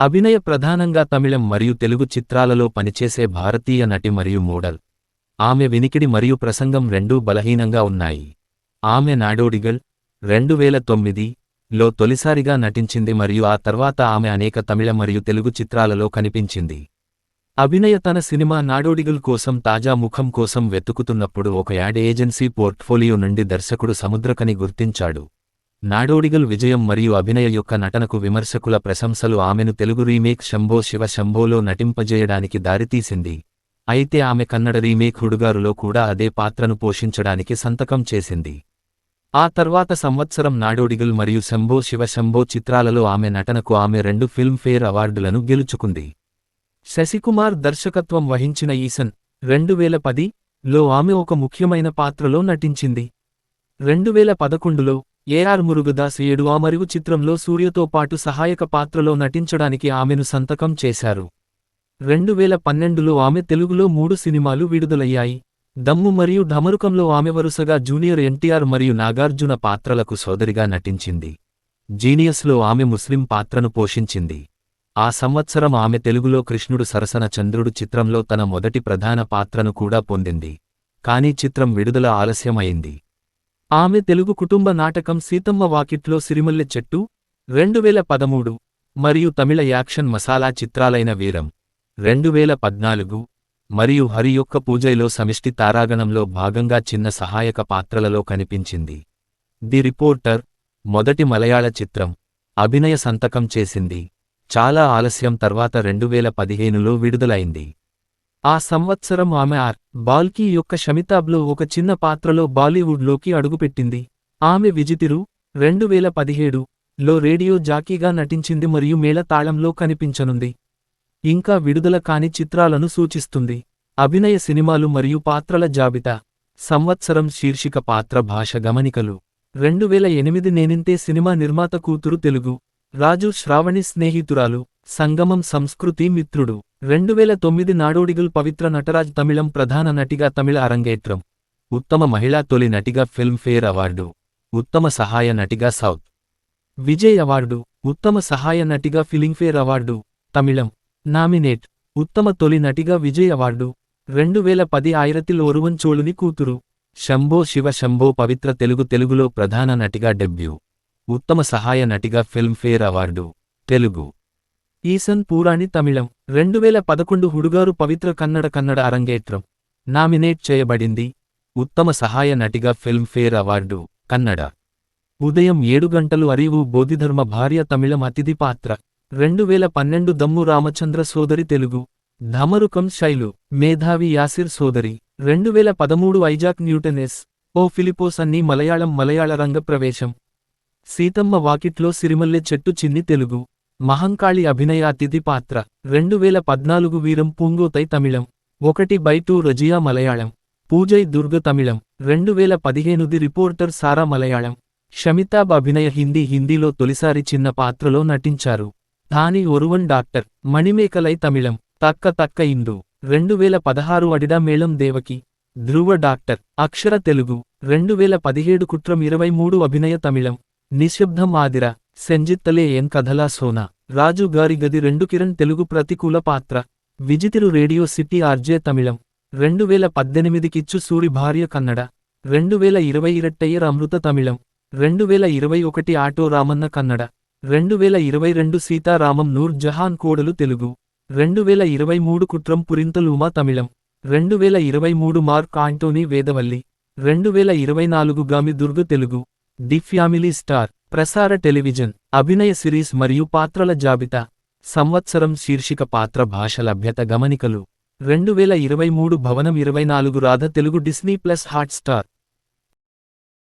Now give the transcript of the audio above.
అభినయ ప్రధానంగా తమిళం మరియు తెలుగు చిత్రాలలో పనిచేసే భారతీయ నటి మరియు మోడల్. ఆమె వినికిడి మరియు ప్రసంగం రెండూ బలహీనంగా ఉన్నాయి. ఆమె నాడోడిగల్ 2009లో తొలిసారిగా నటించింది మరియు ఆ తర్వాత ఆమె అనేక తమిళ మరియు తెలుగు చిత్రాలలో కనిపించింది. అభినయ తన సినిమా నాడోడిగల్ కోసం తాజా ముఖం కోసం వెతుకుతున్నప్పుడు ఒక యాడ్ ఏజెన్సీ పోర్ట్ఫోలియో నుండి దర్శకుడు సముద్రకని గుర్తించాడు. నాడోడిగల్ విజయం మరియు అభినయ యొక్క నటనకు విమర్శకుల ప్రశంసలు ఆమెను తెలుగు రీమేక్ శంభో శివ శంభోలో నటింపజేయడానికి దారితీసింది. అయితే ఆమె కన్నడ రీమేక్ హుడుగారులో కూడా అదే పాత్రను పోషించడానికి సంతకం చేసింది. ఆ తర్వాత సంవత్సరం నాడోడిగల్ మరియు శంభో శివ శంభో చిత్రాలలో ఆమె నటనకు ఆమె 2 ఫిల్మ్ఫేర్ అవార్డులను గెలుచుకుంది. శశికుమార్ దర్శకత్వం వహించిన ఈసన్ 2010లో ఆమె ఒక ముఖ్యమైన పాత్రలో నటించింది. 2011లో ఏఆర్ మురుగదాస్ 7 మరుగు చిత్రంలో సూర్యతో పాటు సహాయక పాత్రలో నటించడానికి ఆమెను సంతకం చేశారు. 2012లో ఆమె తెలుగులో 3 సినిమాలు విడుదలయ్యాయి. దమ్ము మరియు ఢమరుకంలో ఆమె వరుసగా జూనియర్ ఎన్టీఆర్ మరియు నాగార్జున పాత్రలకు సోదరిగా నటించింది. జీనియస్లో ఆమె ముస్లిం పాత్రను పోషించింది. ఆ సంవత్సరం ఆమె తెలుగులో కృష్ణుడు సరసన చంద్రుడు చిత్రంలో తన మొదటి ప్రధాన పాత్రను కూడా పొందింది. కానీ చిత్రం విడుదల ఆలస్యమైంది. ఆమె తెలుగు కుటుంబ నాటకం సీతమ్మ వాకిట్లో సిరిమల్లె చెట్టు 2013 మరియు తమిళ యాక్షన్ మసాలా చిత్రాలైన వీరం 2014 మరియు హరి యొక్క పూజైలో సమిష్టి తారాగణంలో భాగంగా చిన్న సహాయక పాత్రలలో కనిపించింది. ది రిపోర్టర్ మొదటి మలయాళ చిత్రం. అభినయ సంతకం చేసింది. చాలా ఆలస్యం తర్వాత 2015లో విడుదలైంది. ఆ సంవత్సరం ఆమె బాల్కీ యొక్క షమితాబ్లో ఒక చిన్న పాత్రలో బాలీవుడ్లోకి అడుగుపెట్టింది. ఆమె విజితిరు 2017లో రేడియో జాకీగా నటించింది మరియు మేళ తాళంలో కనిపించనుంది. ఇంకా విడుదల కాని చిత్రాలను సూచిస్తుంది. అభినయ సినిమాలు మరియు పాత్రల జాబితా. సంవత్సరం శీర్షిక పాత్ర భాష గమనికలు. 2008 నేనింతే సినిమా నిర్మాత కూతురు తెలుగు. రాజు శ్రావణి స్నేహితురాలు. సంగమం సంస్కృతి మిత్రుడు. 2009 నాడోడిగల్ పవిత్ర నటరాజ్ తమిళం ప్రధాన నటిగా తమిళ అరంగేట్రం. ఉత్తమ మహిళా తొలి నటిగా ఫిల్మ్ఫేర్ అవార్డు. ఉత్తమ సహాయ నటిగా సౌత్ విజయ్ అవార్డు. ఉత్తమ సహాయ నటిగా ఫిలింఫేర్ అవార్డు తమిళం. నామినేట్. ఉత్తమ తొలి నటిగా విజయ్ అవార్డు. 2010 ఆయిరతిల్ ఒరువన్ చోళుని కూతురు. శంభో శివ శంభో పవిత్ర తెలుగులో ప్రధాన నటిగా డెబ్యూ. ఉత్తమ సహాయ నటిగా ఫిల్మ్ఫేర్ అవార్డు తెలుగు. ఈసన్ పూరాణి తమిళం. 2011 హుడుగారు పవిత్ర కన్నడ అరంగేట్రం. నామినేట్ చేయబడింది. ఉత్తమ సహాయ నటిగా ఫిల్మ్ఫేర్ అవార్డు కన్నడ. ఉదయం 7 గంటలు అరీవు బోధిధర్మ భార్య తమిళం అతిథి పాత్ర. 2012 దమ్ము రామచంద్ర సోదరి తెలుగు. ఢమరుకం శైలు. మేధావి యాసిర్ సోదరి. 2013 ఐజాక్ న్యూటన్ ఓ ఫిలిపోస్ అన్ని మలయాళ రంగ ప్రవేశం. సీతమ్మ వాకిట్లో సిరిమల్లె చెట్టు చిన్ని తెలుగు. మహంకాళి అభినయ అతిథి పాత్ర. 2014 వీరం పూంగోతై తమిళం. 1/2 రజియా మలయాళం. పూజై దుర్గ తమిళం. 2015 ది రిపోర్టర్ సారా మలయాళం. షమితాబ్ అభినయ హిందీలో తొలిసారి చిన్న పాత్రలో నటించారు. ధాని ఒరువన్ డాక్టర్. మణిమేకలై తమిళం. తక్క ఇందు. 2016 అడిడా మేళం దేవకి. ధ్రువ డాక్టర్. అక్షర తెలుగు. 2017 కుట్రం 23 అభినయ తమిళం. నిశ్శబ్దం ఆదిర. సెంజిత్తలే ఎన్ కథలా సోనా. రాజు గారి గది 2 కిరణ్ తెలుగు ప్రతికూల పాత్ర. విజితిరు radio city RJ Tamil. 2018 Kichchu Suri భార్య కన్నడ. 2020 ఇరట్టయ్యర్ అమృత తమిళం. 2021 ఆటో రామన్న కన్నడ. 2022 సీతారామం నూర్ జహాన్ కోడలు Telugu. 2023 Kuttram Purinthal Uma Tamil. 2023 Mark Antony Vedavalli. 2024 Gaami Durga Telugu. The family star. ప్రసార టెలివిజన్. అభినయ సిరీస్ మరియు పాత్రల జాబితా. సంవత్సరం శీర్షిక పాత్ర భాష లభ్యత గమనికలు. 2023 భవనం 24 Radha Telugu Disney plus Hotstar.